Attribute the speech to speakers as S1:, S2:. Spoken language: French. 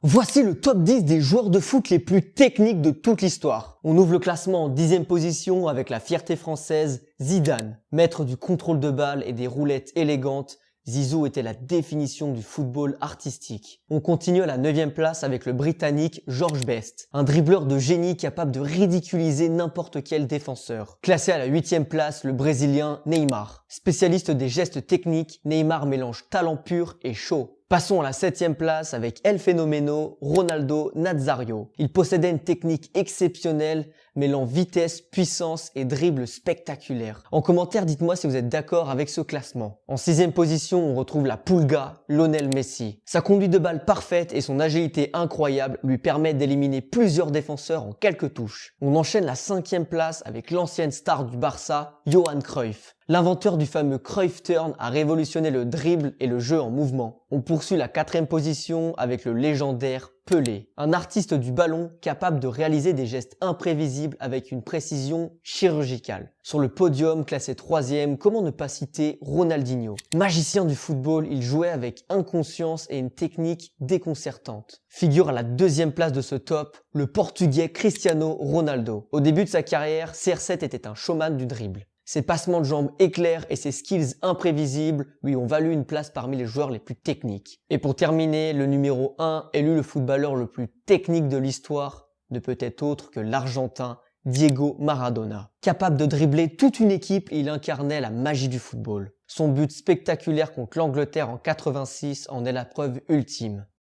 S1: Voici le top 10 des joueurs de foot les plus techniques de toute l'histoire. On ouvre le classement en 10e position avec la fierté française, Zidane. Maître du contrôle de balle et des roulettes élégantes, Zizou était la définition du football artistique. On continue à la 9e place avec le Britannique George Best, un dribbleur de génie capable de ridiculiser n'importe quel défenseur. Classé à la 8e place, le Brésilien Neymar. Spécialiste des gestes techniques, Neymar mélange talent pur et show. Passons à la 7e place avec El Fenomeno Ronaldo Nazario. Il possédait une technique exceptionnelle, mêlant vitesse, puissance et dribble spectaculaire. En commentaire, dites-moi si vous êtes d'accord avec ce classement. En 6e position, on retrouve la Pulga, Lionel Messi. Sa conduite de balle parfaite et son agilité incroyable lui permettent d'éliminer plusieurs défenseurs en quelques touches. On enchaîne la 5e place avec l'ancienne star du Barça, Johan Cruyff. L'inventeur du fameux Cruyff Turn a révolutionné le dribble et le jeu en mouvement. On poursuit la 4e position avec le légendaire Pelé, un artiste du ballon capable de réaliser des gestes imprévisibles avec une précision chirurgicale. Sur le podium, classé 3e, comment ne pas citer Ronaldinho. Magicien du football, il jouait avec inconscience et une technique déconcertante. Figure à la 2e place de ce top, le Portugais Cristiano Ronaldo. Au début de sa carrière, CR7 était un showman du dribble. Ses passements de jambes éclairs et ses skills imprévisibles lui ont valu une place parmi les joueurs les plus techniques. Et pour terminer, le numéro 1, élu le footballeur le plus technique de l'histoire, ne peut être autre que l'Argentin Diego Maradona. Capable de dribbler toute une équipe, il incarnait la magie du football. Son but spectaculaire contre l'Angleterre en 86 en est la preuve ultime.